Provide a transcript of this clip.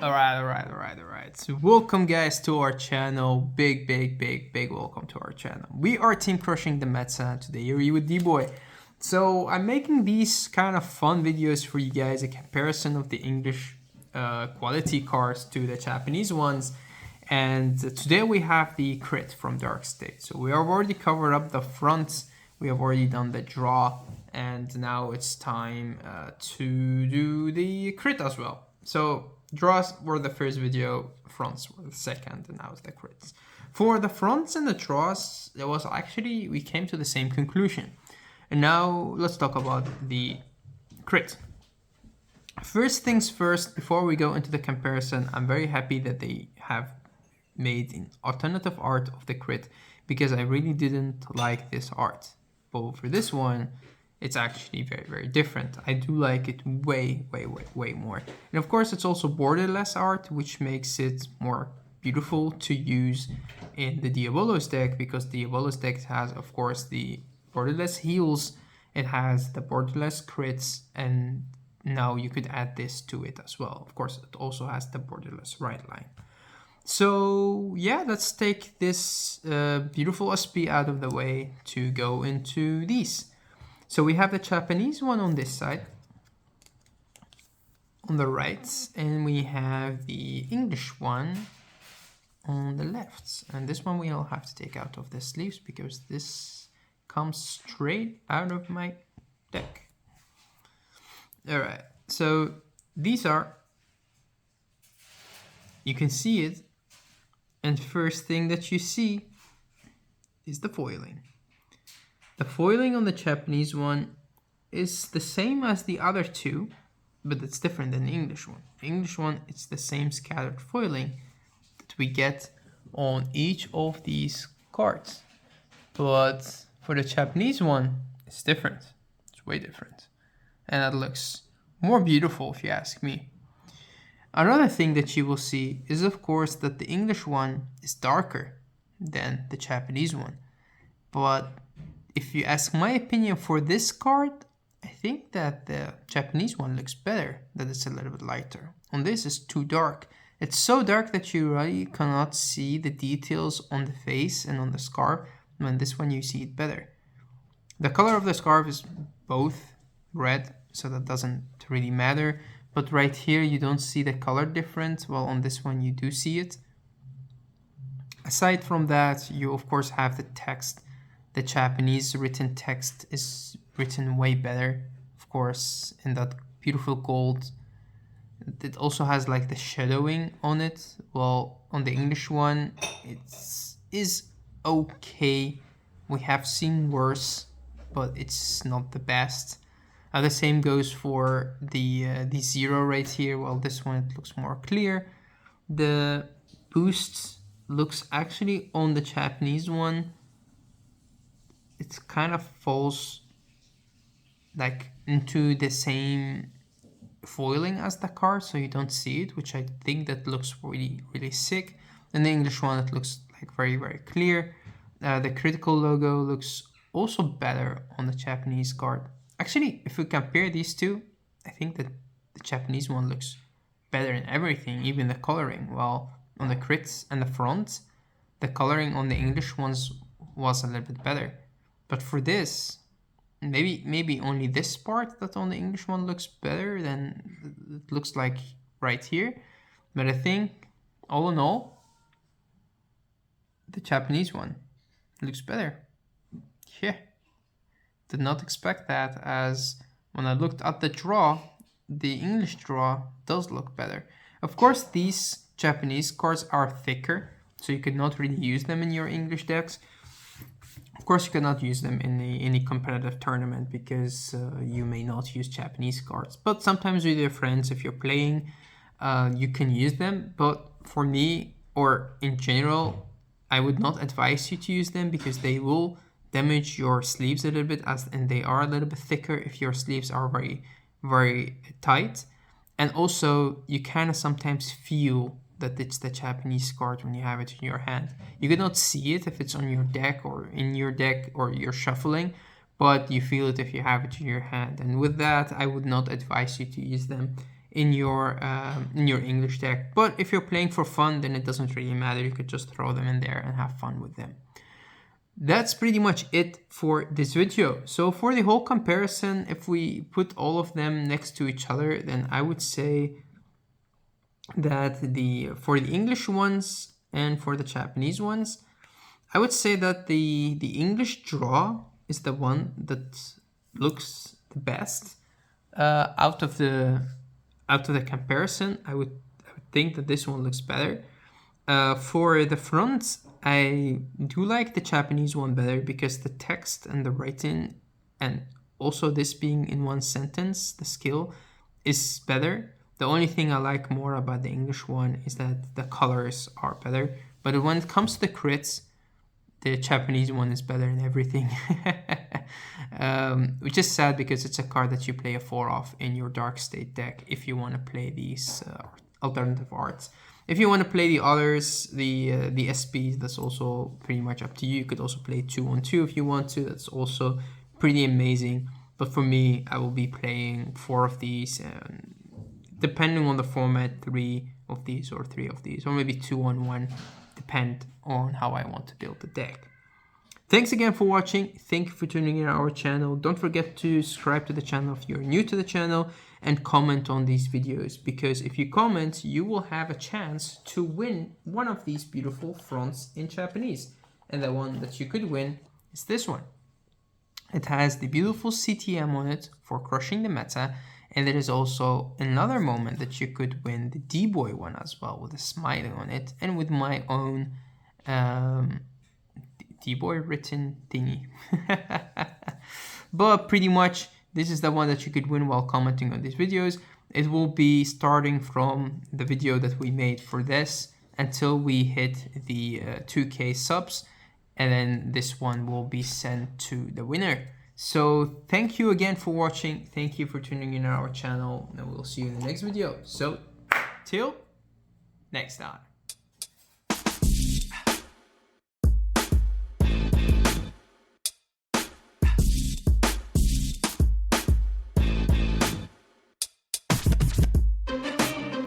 Alright. So welcome guys to our channel. Big welcome to our channel. We are team crushing the meta today here with D-Boy. So I'm making these kind of fun videos for you guys, a comparison of the English quality cards to the Japanese ones. And today we have the CRITT from Dark State. So we have already covered up the front, we have already done the draw, and now it's time to do the CRITT as well. So draws were the first video, fronts were the second, and now it's the crits. For the fronts and the draws, we came to the same conclusion. And now let's talk about the CRITT. First things first, before we go into the comparison, I'm very happy that they have made an alternative art of the CRITT, because I really didn't like this art. But for this one, it's actually very different. I do like it way more. And of course, it's also borderless art, which makes it more beautiful to use in the Diabolos deck, because Diabolos deck has, of course, the borderless heals, it has the borderless crits, and now you could add this to it as well. Of course, it also has the borderless right line. So yeah, let's take this beautiful SP out of the way to go into these. So we have the Japanese one on this side, on the right, and we have the English one on the left. And this one we'll have to take out of the sleeves, because this comes straight out of my deck. All right, so these are, you can see it, and first thing that you see is the foiling. The foiling on the Japanese one is the same as the other two, but it's different than the English one. The English one, it's the same scattered foiling that we get on each of these cards. But for the Japanese one, it's different. It's way different. And it looks more beautiful if you ask me. Another thing that you will see is, of course, that the English one is darker than the Japanese one. But if you ask my opinion for this card, I think that the Japanese one looks better, that it's a little bit lighter. On this, it's too dark. It's so dark that you really cannot see the details on the face and on the scarf. And on this one, you see it better. The color of the scarf is both red, so that doesn't really matter. But right here, you don't see the color difference. Well, on this one, you do see it. Aside from that, you of course have the text. The Japanese written text is written way better, of course, in that beautiful gold. It also has like the shadowing on it. Well, on the English one, it is okay. We have seen worse, but it's not the best. The same goes for the zero right here. Well, this one, it looks more clear. The boost looks actually on the Japanese one, it kind of falls like into the same foiling as the card, so you don't see it, which I think that looks really sick. And the English one, it looks like very clear. The critical logo looks also better on the Japanese card. Actually, if we compare these two, I think that the Japanese one looks better in everything, even the coloring. Well, on the crits and the front, the coloring on the English ones was a little bit better. But for this, maybe only this part that on the English one looks better than it looks like right here. But I think, all in all, the Japanese one looks better. Yeah. Did not expect that, as when I looked at the draw, the English draw does look better. Of course, these Japanese cards are thicker, so you could not really use them in your English decks. Of course, you cannot use them in any competitive tournament, because you may not use Japanese cards. But sometimes with your friends, if you're playing, you can use them. But for me, or in general, I would not advise you to use them, because they will damage your sleeves a little bit, and they are a little bit thicker if your sleeves are very tight. And also, you kind of sometimes feel that it's the Japanese card when you have it in your hand. You cannot see it if it's on your deck or in your deck or you're shuffling, but you feel it if you have it in your hand. And with that, I would not advise you to use them in your English deck. But if you're playing for fun, then it doesn't really matter. You could just throw them in there and have fun with them. That's pretty much it for this video. So for the whole comparison, if we put all of them next to each other, then I would say that for the English ones and for the Japanese ones, I would say that the English draw is the one that looks the best out of the comparison. I would think that this one looks better. For the front, I do like the Japanese one better because the text and the writing, and also this being in one sentence, the skill is better. The only thing I like more about the English one is that the colors are better. But when it comes to the crits, the Japanese one is better in everything. Which is sad because it's a card that you play a 4 of in your Dark State deck if you want to play these alternative arts. If you want to play the others, the SPs, that's also pretty much up to you. You could also play 2-on-2 if you want to. That's also pretty amazing. But for me, I will be playing 4 of these, and depending on the format, 3 of these or 3 of these, or maybe 2-on-1, depend on how I want to build the deck. Thanks again for watching. Thank you for tuning in to our channel. Don't forget to subscribe to the channel if you're new to the channel, and comment on these videos, because if you comment, you will have a chance to win one of these beautiful fronts in Japanese. And the one that you could win is this one. It has the beautiful CTM on it for crushing the meta, and there is also another moment that you could win the D-Boy one as well, with a smiley on it and with my own D-Boy written thingy. But pretty much this is the one that you could win while commenting on these videos. It will be starting from the video that we made for this until we hit the 2K subs, and then this one will be sent to the winner. So thank you again for watching. Thank you for tuning in to our channel, and we'll see you in the next video. So till next time.